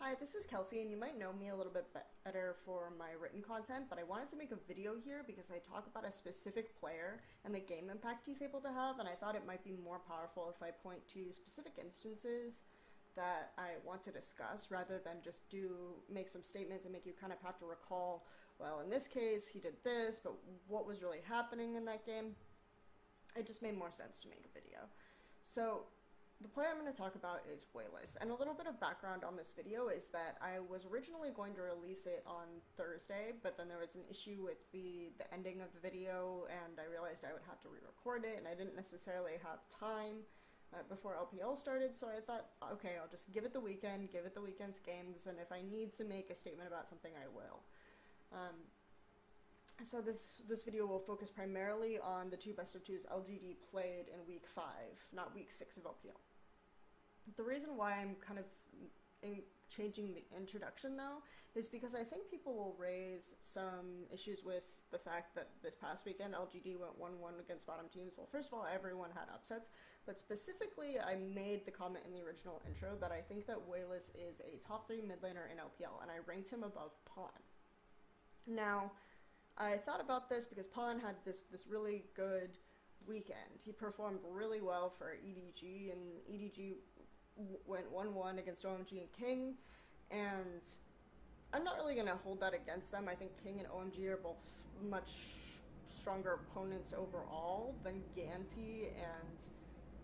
Hi, this is Kelsey, and you might know me a little bit better for my written content, but I wanted to make a video here because I talk about a specific player and the game impact he's able to have, and I thought it might be more powerful if I point to specific instances that I want to discuss rather than just make some statements and make you kind of have to recall, well, in this case, he did this, but what was really happening in that game? It just made more sense to make a video. So, the player I'm going to talk about is We1less, and a little bit of background on this video is that I was originally going to release it on Thursday, but then there was an issue with the ending of the video, and I realized I would have to re-record it, and I didn't necessarily have time before LPL started, so I thought, okay, I'll just give it the weekend, give it the weekend's games, and if I need to make a statement about something, I will. So this video will focus primarily on the two best of twos LGD played in week 5, not week 6 of LPL. The reason why I'm kind of changing the introduction, though, is because I think people will raise some issues with the fact that this past weekend LGD went 1-1 against bottom teams. Well, first of all, everyone had upsets, but specifically I made the comment in the original intro that I think that We1less is a top 3 mid laner in LPL, and I ranked him above Pawn. Now, I thought about this because Pawn had this really good weekend. He performed really well for EDG, and EDG went 1-1 against OMG and King, and I'm not really going to hold that against them. I think King and OMG are both much stronger opponents overall than Ganti and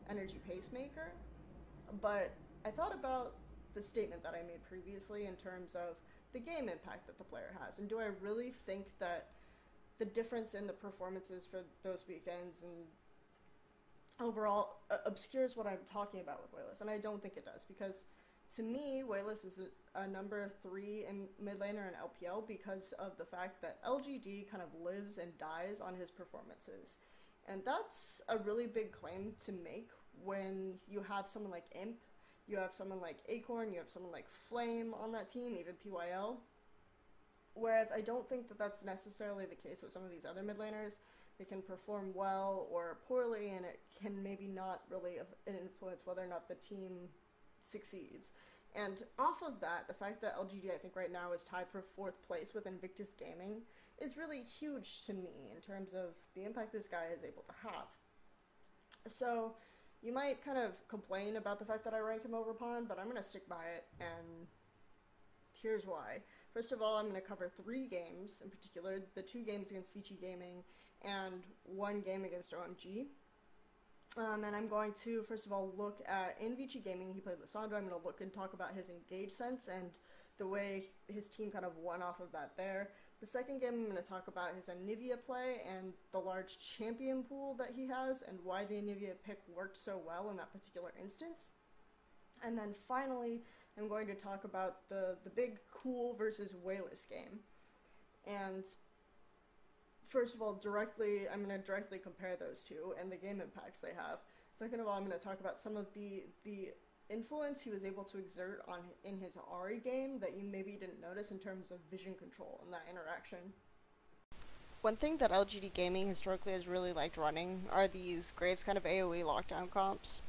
Energy Pacemaker, but I thought about the statement that I made previously in terms of the game impact that the player has, and do I really think that the difference in the performances for those weekends and overall obscures what I'm talking about with We1less, and I don't think it does, because to me, We1less is a number 3 in mid laner in LPL because of the fact that LGD kind of lives and dies on his performances. And that's a really big claim to make when you have someone like Imp, you have someone like Acorn, you have someone like Flame on that team, even PYL. Whereas I don't think that that's necessarily the case with some of these other mid laners. They can perform well or poorly, and it can maybe not really influence whether or not the team succeeds. And off of that, the fact that LGD, I think right now, is tied for 4th place with Invictus Gaming is really huge to me in terms of the impact this guy is able to have. So you might kind of complain about the fact that I rank him over Pawn, but I'm going to stick by it, and here's why. First of all, I'm going to cover 3 games in particular, the 2 games against Vici Gaming and 1 game against OMG. And I'm going to, first of all, look at, in Vici Gaming, he played Lissandra. I'm going to look and talk about his engage sense and the way his team kind of won off of that there. The second game, I'm going to talk about his Anivia play and the large champion pool that he has and why the Anivia pick worked so well in that particular instance. And then finally, I'm going to talk about the big cool versus We1less game. And first of all, I'm going to directly compare those two and the game impacts they have. Second of all, I'm going to talk about some of the influence he was able to exert in his Ahri game that you maybe didn't notice in terms of vision control and that interaction. One thing that LGD Gaming historically has really liked running are these Graves kind of AoE lockdown comps.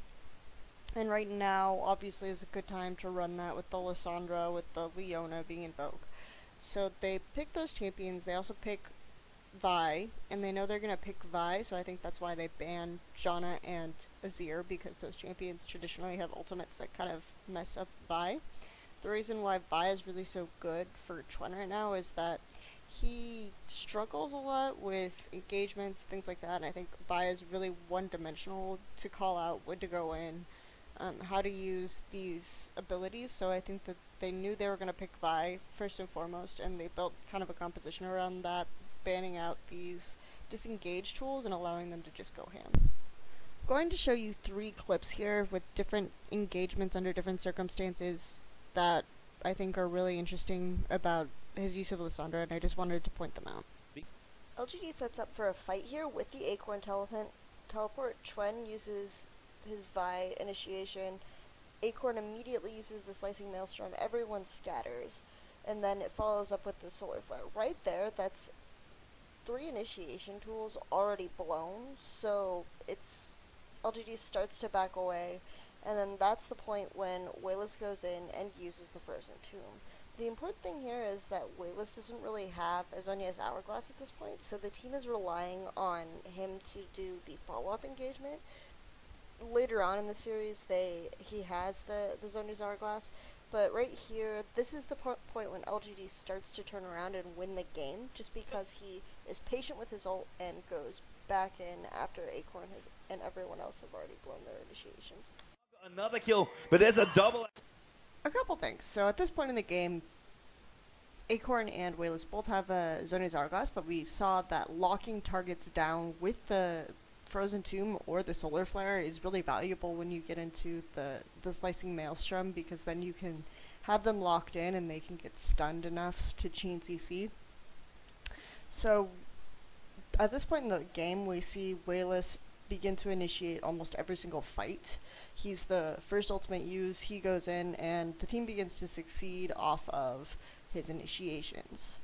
And right now, obviously, is a good time to run that with the Lissandra, with the Leona being invoked. So they pick those champions, they also pick Vi, and they know they're going to pick Vi, so I think that's why they ban Janna and Azir, because those champions traditionally have ultimates that kind of mess up Vi. The reason why Vi is really so good for Chwen right now is that he struggles a lot with engagements, things like that, and I think Vi is really one-dimensional to call out when to go in, how to use these abilities, so I think that they knew they were going to pick Vi first and foremost, and they built kind of a composition around that, banning out these disengage tools and allowing them to just go ham. I'm going to show you 3 clips here with different engagements under different circumstances that I think are really interesting about his use of Lissandra, and I just wanted to point them out. LGD sets up for a fight here with the Acorn teleport. Chwen uses his Vi initiation. Acorn immediately uses the Slicing Maelstrom. Everyone scatters. And then it follows up with the Solar Flare. Right there, that's 3 initiation tools already blown. So LGD starts to back away. And then that's the point when We1less goes in and uses the Frozen Tomb. The important thing here is that We1less doesn't really have Azonia's Hourglass at this point, so the team is relying on him to do the follow-up engagement. Later on in the series, he has the Zhonya's Hourglass, but right here, this is the point when LGD starts to turn around and win the game, just because he is patient with his ult and goes back in after Acorn and everyone else have already blown their initiations. Another kill, but there's a double. A couple things. So at this point in the game, Acorn and We1less both have Zhonya's Hourglass, but we saw that locking targets down with the Frozen Tomb or the Solar Flare is really valuable when you get into the Slicing Maelstrom, because then you can have them locked in and they can get stunned enough to chain CC. So at this point in the game, we see We1less begin to initiate almost every single fight. He's the first ultimate use, he goes in, and the team begins to succeed off of his initiations.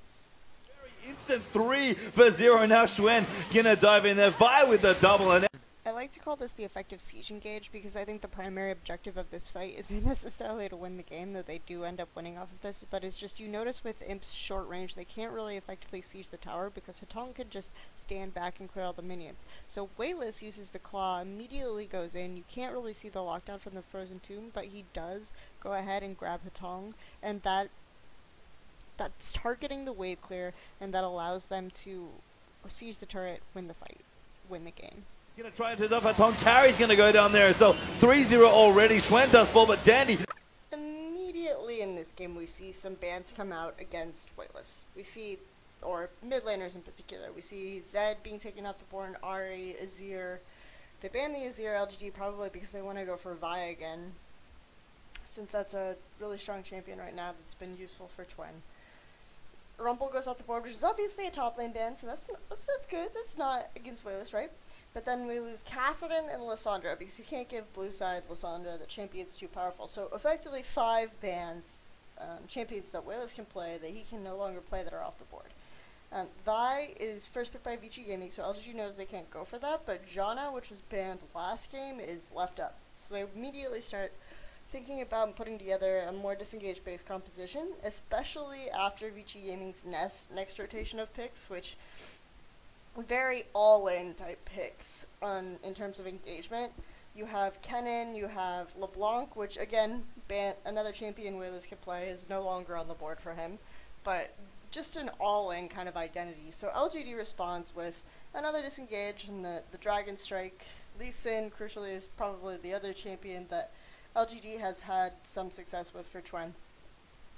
Very instant 3-0. Now Xuen gonna dive in there. Vi with the double. And I like to call this the effective siege engage, because I think the primary objective of this fight isn't necessarily to win the game, though they do end up winning off of this, but it's just, you notice with Imp's short range, they can't really effectively siege the tower because Hatong can just stand back and clear all the minions. So We1less uses the claw, immediately goes in, you can't really see the lockdown from the Frozen Tomb, but he does go ahead and grab Hatong, and that's targeting the wave clear, and that allows them to siege the turret, win the fight, win the game. gonna try to duff. Hatong carry's gonna go down there. So 3-0 already. Xuen does fall, but Dandy. Immediately in this game, we see some bans come out against We1less. We see, or mid laners in particular, we see Zed being taken off the board, Ahri, Azir. They ban the Azir LGD probably because they want to go for Vi again, since that's a really strong champion right now that's been useful for Twin. Rumble goes off the board, which is obviously a top lane ban, so that's good. That's not against We1less, right? But then we lose Kassadin and Lissandra, because you can't give blue side Lissandra, the champion's too powerful. So effectively 5 bans, champions that We1less can play, that he can no longer play, that are off the board. Vi is first picked by VG Gaming, so LGG knows they can't go for that, but Janna, which was banned last game, is left up. So they immediately start thinking about and putting together a more disengaged base composition, especially after VG Gaming's next rotation of picks, which very all-in type picks in terms of engagement. You have Kennen, you have LeBlanc, which again, another champion We1less can play, is no longer on the board for him, but just an all-in kind of identity. So LGD responds with another disengage and the Dragon Strike. Lee Sin, crucially, is probably the other champion that LGD has had some success with for Twin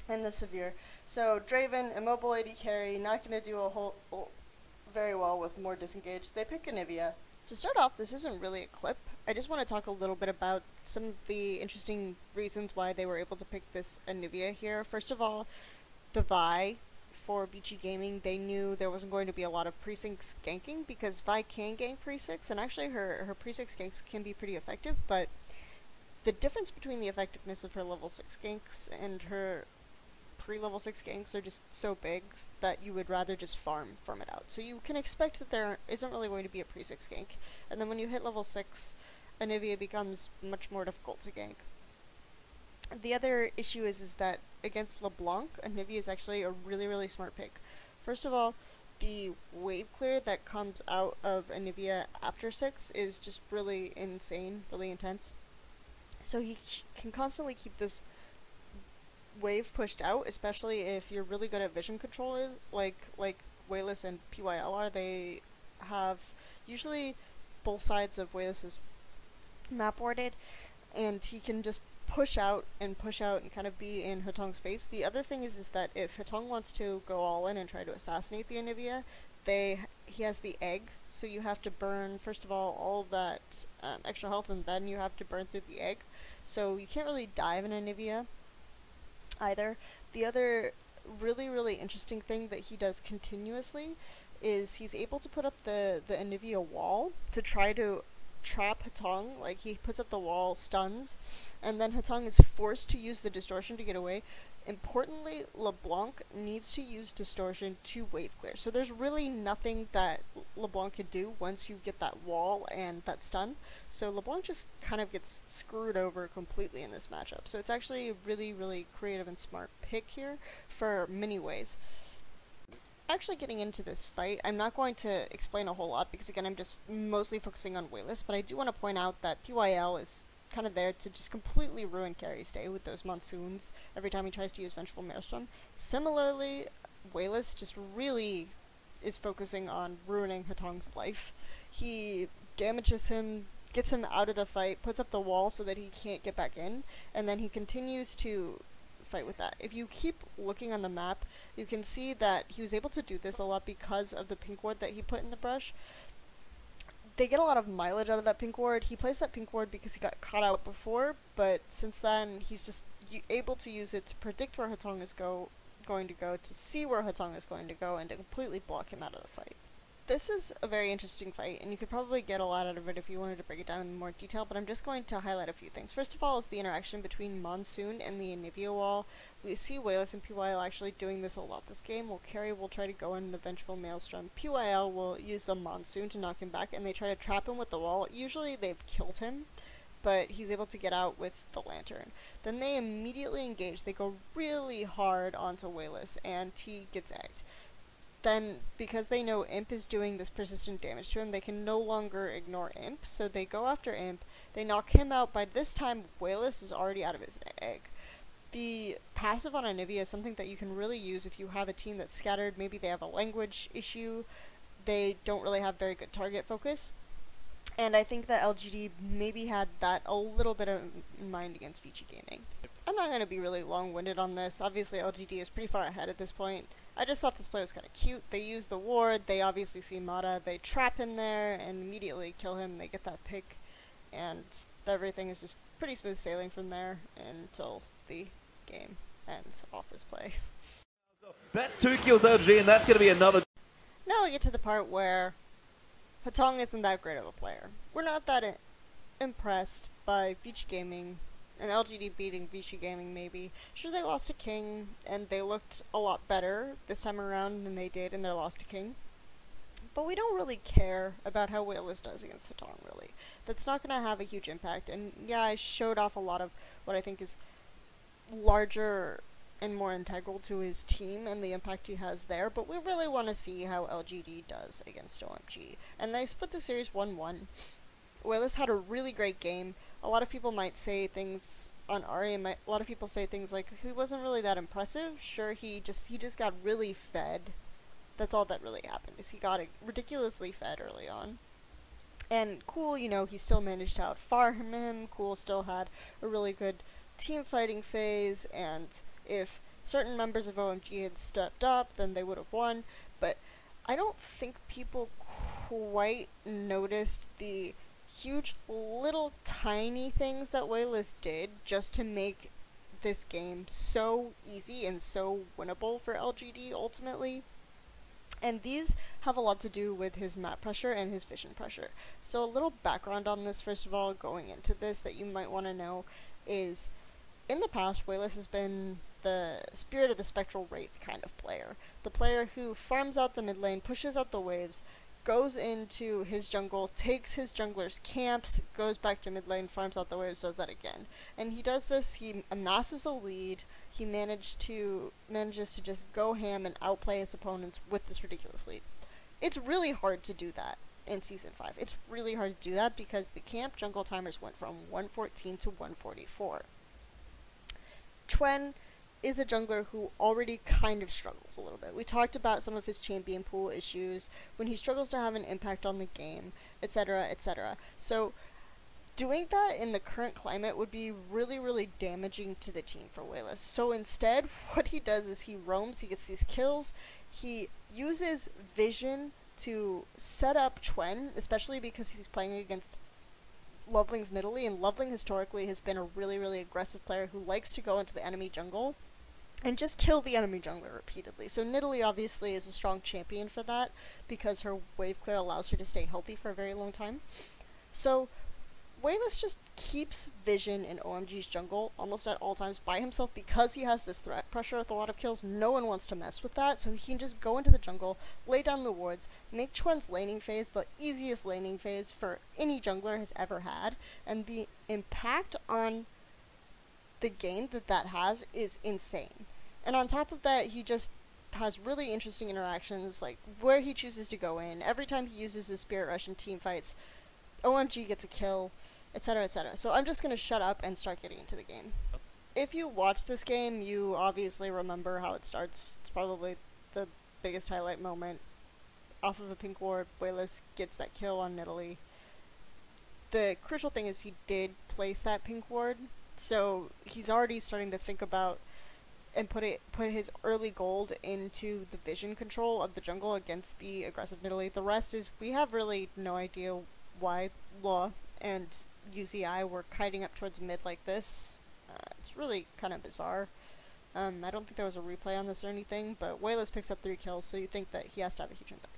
and the Severe. So Draven, immobile AD carry, not going to do very well with more disengaged. They pick Anivia. To start off, this isn't really a clip. I just want to talk a little bit about some of the interesting reasons why they were able to pick this Anivia here. First of all, the Vi for VG Gaming, they knew there wasn't going to be a lot of pre-6 ganking, because Vi can gank pre-6, and actually her pre-6 ganks can be pretty effective, but the difference between the effectiveness of her level 6 ganks and her pre-level 6 ganks are just so big that you would rather just farm it out. So you can expect that there isn't really going to be a pre-6 gank, and then when you hit level 6, Anivia becomes much more difficult to gank. The other issue is that against LeBlanc, Anivia is actually a really, really smart pick. First of all, the wave clear that comes out of Anivia after 6 is just really insane, really intense. So he can constantly keep this wave pushed out, especially if you're really good at vision control, like We1less and PYL are. They have usually both sides of We1less' map warded, and he can just push out and kind of be in Hatong's face. The other thing is that if Hatong wants to go all in and try to assassinate the Anivia, he has the egg, so you have to burn, first of all that extra health, and then you have to burn through the egg. So you can't really dive in Anivia either. The other really, really interesting thing that he does continuously is he's able to put up the Anivia wall to try to trap Hatong, like he puts up the wall, stuns, and then Hatong is forced to use the distortion to get away. Importantly, LeBlanc needs to use distortion to wave clear. So there's really nothing that LeBlanc can do once you get that wall and that stun. So LeBlanc just kind of gets screwed over completely in this matchup. So it's actually a really, really creative and smart pick here for many ways. Actually getting into this fight, I'm not going to explain a whole lot because again I'm just mostly focusing on We1less, but I do want to point out that PYL is kind of there to just completely ruin Carry's day with those monsoons every time he tries to use Vengeful Maelstrom. Similarly, We1less just really is focusing on ruining Hatong's life. He damages him, gets him out of the fight, puts up the wall so that he can't get back in, and then he continues to fight with that. If you keep looking on the map, you can see that he was able to do this a lot because of the pink ward that he put in the brush. They get a lot of mileage out of that pink ward. He placed that pink ward because he got caught out before, but since then he's just able to use it to predict where Hatong is going to go, to see where Hatong is going to go, and to completely block him out of the fight. This is a very interesting fight, and you could probably get a lot out of it if you wanted to break it down in more detail, but I'm just going to highlight a few things. First of all is the interaction between Monsoon and the Anivia wall. We see We1less and PYL actually doing this a lot this game. While Carry will try to go in the Vengeful Maelstrom, PYL will use the Monsoon to knock him back, and they try to trap him with the wall. Usually they've killed him, but he's able to get out with the Lantern. Then they immediately engage. They go really hard onto We1less, and he gets egged. Then, because they know Imp is doing this persistent damage to him, they can no longer ignore Imp, so they go after Imp, they knock him out. By this time, We1less is already out of his egg. The passive on Anivia is something that you can really use if you have a team that's scattered, maybe they have a language issue, they don't really have very good target focus, and I think that LGD maybe had that a little bit in mind against Vici Gaming. I'm not going to be really long-winded on this. Obviously LGD is pretty far ahead at this point. I just thought this play was kind of cute. They use the ward, they obviously see Mata, they trap him there and immediately kill him, they get that pick, and everything is just pretty smooth sailing from there until the game ends off this play. That's 2 kills LG, and that's going to be another. Now we get to the part where Hatong isn't that great of a player. We're not that impressed by Vici Gaming and LGD beating Vici Gaming maybe. Sure, they lost to King, and they looked a lot better this time around than they did in their loss to King. But we don't really care about how We1less does against Hatong, really. That's not going to have a huge impact, and yeah, I showed off a lot of what I think is larger and more integral to his team and the impact he has there, but we really want to see how LGD does against OMG. And they split the series 1-1. We1less had a really great game. A lot of people might say things on Ari, a lot of people say things like, he wasn't really that impressive. Sure, he just got really fed. That's all that really happened, is he got ridiculously fed early on. And Cool, you know, he still managed to outfarm him. Cool still had a really good team fighting phase, and if certain members of OMG had stepped up, then they would have won. But I don't think people quite noticed the huge little tiny things that We1less did just to make this game so easy and so winnable for LGD ultimately. And these have a lot to do with his map pressure and his vision pressure. So a little background on this, first of all, going into this that you might want to know is, in the past, We1less has been the Spirit of the Spectral Wraith kind of player. The player who farms out the mid lane, pushes out the waves, goes into his jungle, takes his jungler's camps, goes back to mid lane, farms out the waves, does that again. And he does this, he amasses a lead, he manages to just go ham and outplay his opponents with this ridiculous lead. It's really hard to do that in Season 5. It's really hard to do that because the camp jungle timers went from 114 to 144. Chwen is a jungler who already kind of struggles a little bit. We talked about some of his champion pool issues, when he struggles to have an impact on the game, etc., etc. So doing that in the current climate would be really, really damaging to the team for We1less. So instead, what he does is he roams, he gets these kills, he uses vision to set up Chwen, especially because he's playing against Loveling's Nidalee, and Loveling historically has been a really, really aggressive player who likes to go into the enemy jungle and just kill the enemy jungler repeatedly. So Nidalee obviously is a strong champion for that, because her wave clear allows her to stay healthy for a very long time. So We1less just keeps Vision in OMG's jungle almost at all times by himself because he has this threat pressure with a lot of kills. No one wants to mess with that, so he can just go into the jungle, lay down the wards, make Chuan's laning phase the easiest laning phase for any jungler has ever had, and the impact on the game that has is insane. And on top of that, he just has really interesting interactions, like where he chooses to go in. Every time he uses his Spirit Rush in team fights, OMG gets a kill, etc, etc. So I'm just gonna shut up and start getting into the game. If you watch this game, you obviously remember how it starts. It's probably the biggest highlight moment. Off of a pink ward, We1less gets that kill on Nidalee. The crucial thing is he did place that pink ward, so he's already starting to think about and put his early gold into the vision control of the jungle against the aggressive Nidalee. The rest is, we have really no idea why Law and UZI were kiting up towards mid like this. It's really kind of bizarre. I don't think there was a replay on this or anything, but We1less picks up 3 kills, so you think that he has to have a huge impact.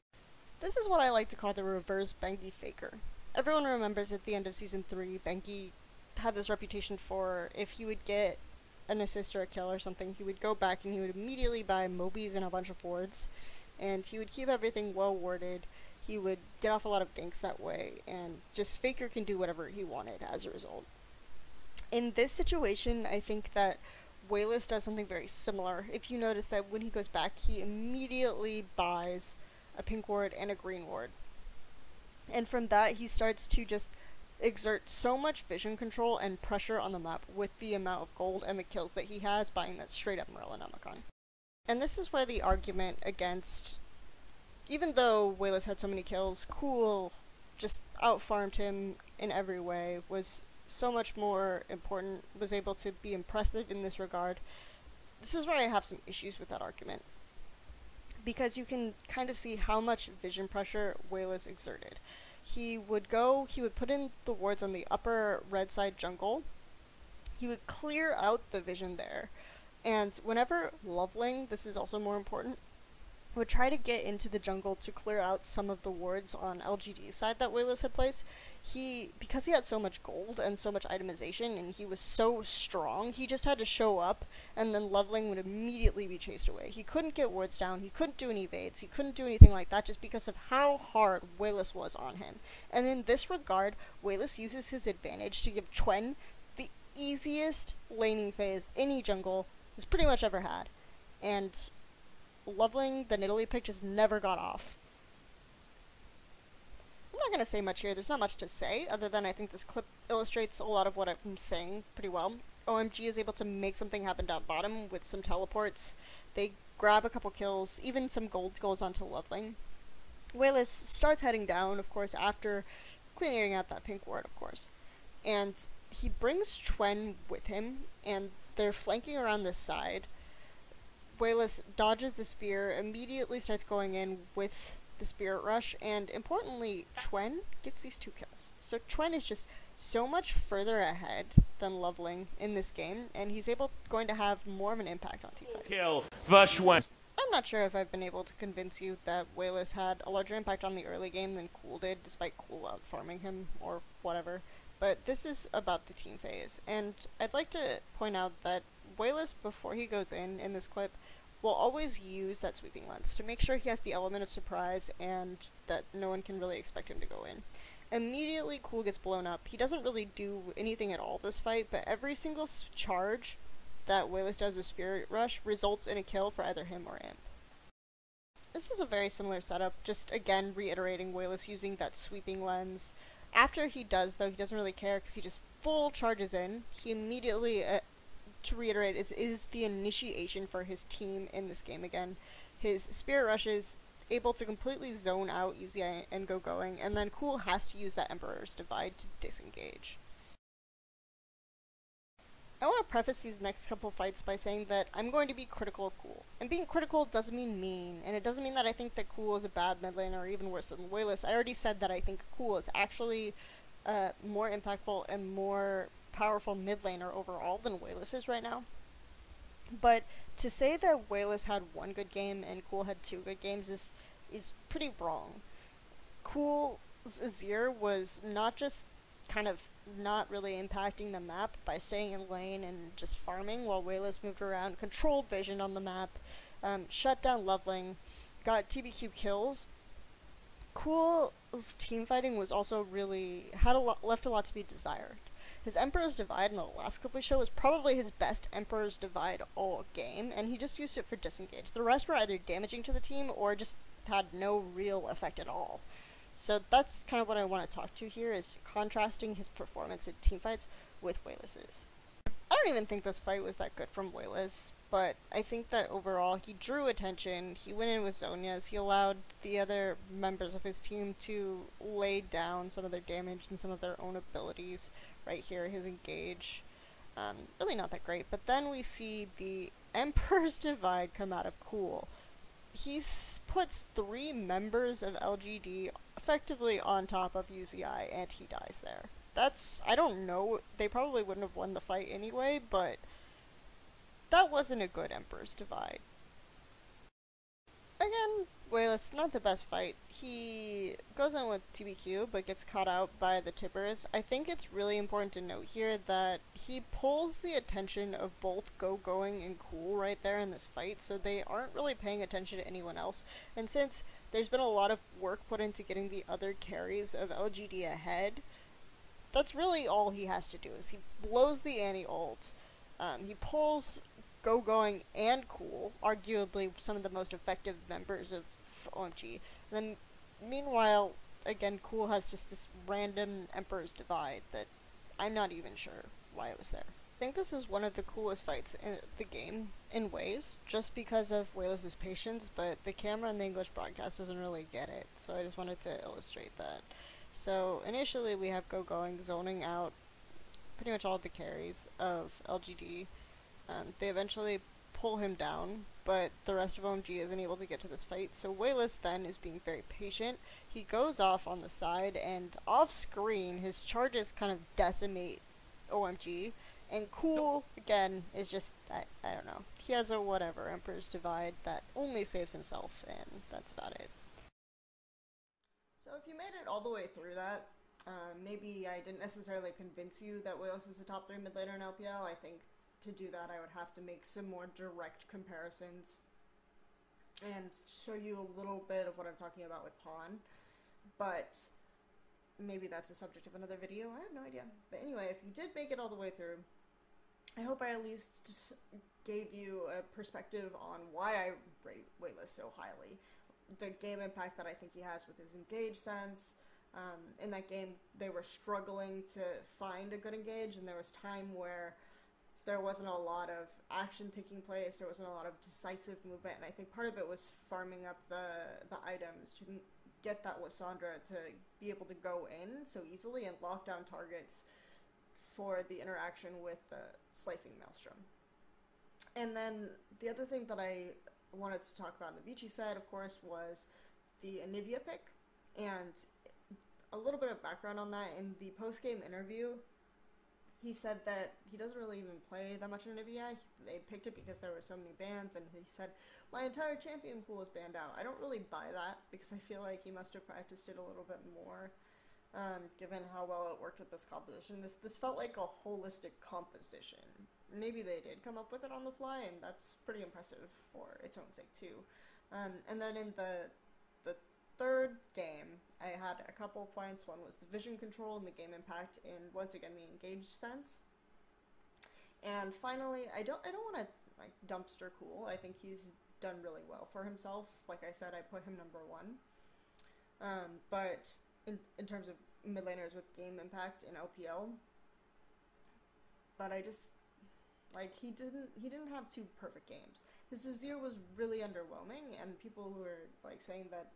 This is what I like to call the reverse Bengi faker. Everyone remembers at the end of Season 3, Bengi had this reputation for, if he would get an assist or a kill or something, he would go back and he would immediately buy Mobies and a bunch of wards, and he would keep everything well warded. He would get off a lot of ganks that way, and just Faker can do whatever he wanted as a result. In this situation, I think that We1less does something very similar. If you notice that when he goes back, he immediately buys a pink ward and a green ward. And from that, he starts to just exert so much vision control and pressure on the map with the amount of gold and the kills that he has buying that straight up Morellonomicon. And this is where the argument against, even though We1less had so many kills, Cool just out-farmed him in every way, was so much more important, was able to be impressive in this regard. This is where I have some issues with that argument, because you can kind of see how much vision pressure We1less exerted. He would put in the wards on the upper red side jungle, he would clear out the vision there, and whenever Loveling, this is also more important, would try to get into the jungle to clear out some of the wards on LGD's side that We1less had placed, because he had so much gold and so much itemization and he was so strong, he just had to show up and then Loveling would immediately be chased away. He couldn't get wards down, he couldn't do any evades, he couldn't do anything like that just because of how hard We1less was on him. And in this regard, We1less uses his advantage to give Chuen the easiest laning phase any jungle has pretty much ever had. And Loveling, the Nidalee pick, just never got off. I'm not going to say much here. There's not much to say, other than I think this clip illustrates a lot of what I'm saying pretty well. OMG is able to make something happen down bottom with some teleports. They grab a couple kills, even some gold goes onto Loveling. We1less starts heading down, of course, after clearing out that pink ward, of course. And he brings Chuen with him, and they're flanking around this side. We1less dodges the spear, immediately starts going in with the Spirit Rush, and importantly, Chuen gets these 2 kills. So Chuen is just so much further ahead than Loveling in this game, and he's going to have more of an impact on teamfights. Kill for Chuen. I'm not sure if I've been able to convince you that We1less had a larger impact on the early game than Cool did, despite Cool out-farming him, or whatever. But this is about the team phase, and I'd like to point out that We1less, before he goes in this clip, will always use that sweeping lens to make sure he has the element of surprise and that no one can really expect him to go in. Immediately, Cool gets blown up. He doesn't really do anything at all this fight, but every single charge that We1less does with Spirit Rush results in a kill for either him or Imp. This is a very similar setup, just again reiterating We1less using that sweeping lens. After he does, though, he doesn't really care because he just full charges in. He immediately, to reiterate, is the initiation for his team in this game again. His Spirit Rush is able to completely zone out UZI and go going, and then Cool has to use that Emperor's Divide to disengage. I want to preface these next couple fights by saying that I'm going to be critical of Cool. And being critical doesn't mean mean, and it doesn't mean that I think that Cool is a bad mid laner or even worse than We1less. I already said that I think Cool is actually more impactful and more powerful mid laner overall than We1less is right now. But to say that We1less had 1 good game and Cool had 2 good games is pretty wrong. Cool Azir was not just kind of not really impacting the map by staying in lane and just farming while We1less moved around, controlled vision on the map, shut down leveling, got TBQ kills. Cool's team fighting was also really left a lot to be desired. His Emperor's Divide in the last clip we showed was probably his best Emperor's Divide all game, and he just used it for disengage. The rest were either damaging to the team or just had no real effect at all. So that's kind of what I want to talk to here, is contrasting his performance in teamfights with We1less's. I don't even think this fight was that good from We1less, but I think that overall he drew attention, he went in with Zhonya's, he allowed the other members of his team to lay down some of their damage and some of their own abilities. Right here, his engage, really not that great, but then we see the Emperor's Divide come out of Cool. He puts 3 members of LGD effectively on top of UZI, and he dies there. That's, I don't know, they probably wouldn't have won the fight anyway, but that wasn't a good Emperor's Divide. Again, We1less, not the best fight. He goes in with TBQ, but gets caught out by the Tibbers. I think it's really important to note here that he pulls the attention of both Going and Cool right there in this fight, so they aren't really paying attention to anyone else. And since there's been a lot of work put into getting the other carries of LGD ahead, that's really all he has to do, is he blows the anti-ult, he pulls Going and Cool, arguably some of the most effective members of OMG. And then, meanwhile, again, Cool has just this random Emperor's Divide that I'm not even sure why it was there. I think this is one of the coolest fights in the game, in ways, just because of We1less's patience, but the camera and the English broadcast doesn't really get it, so I just wanted to illustrate that. So, initially we have Going zoning out pretty much all of the carries of LGD. They eventually pull him down, but the rest of OMG isn't able to get to this fight, so We1less then is being very patient. He goes off on the side, and off screen, his charges kind of decimate OMG, and Cool, again, is just, I don't know. He has a whatever Emperor's Divide that only saves himself, and that's about it. So if you made it all the way through that, maybe I didn't necessarily convince you that We1less is a top 3 mid laner in LPL. I think to do that I would have to make some more direct comparisons and show you a little bit of what I'm talking about with Pawn, but maybe that's the subject of another video, I have no idea. But anyway, if you did make it all the way through, I hope I at least gave you a perspective on why I rate We1less so highly. The game impact that I think he has with his engage sense. In that game, they were struggling to find a good engage, and there was time where there wasn't a lot of action taking place, there wasn't a lot of decisive movement, and I think part of it was farming up the items to get that Lissandra to be able to go in so easily and lock down targets for the interaction with the slicing maelstrom. And then the other thing that I wanted to talk about in the Vici side, of course, was the Anivia pick, and a little bit of background on that. In the post-game interview, he said that he doesn't really even play that much Anivia. They picked it because there were so many bans, and he said, my entire champion pool is banned out. I don't really buy that, because I feel like he must have practiced it a little bit more, given how well it worked with this composition. This felt like a holistic composition. Maybe they did come up with it on the fly, and that's pretty impressive for its own sake too. And then in the third game, I had a couple points. One was the vision control and the game impact, and once again the engaged sense. And finally, I don't want to like dumpster Cool. I think he's done really well for himself. Like I said, I put him number 1. But in terms of mid laners with game impact in LPL, but I just, like, he didn't have 2 perfect games. His Azir was really underwhelming, and people who are like saying that,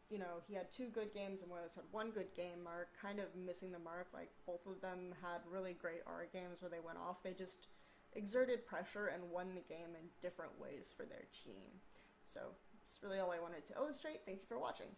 you know, he had 2 good games and We1less had 1 good game are kind of missing the mark. Like, both of them had really great aura games where they went off. They just exerted pressure and won the game in different ways for their team. So that's really all I wanted to illustrate. Thank you for watching.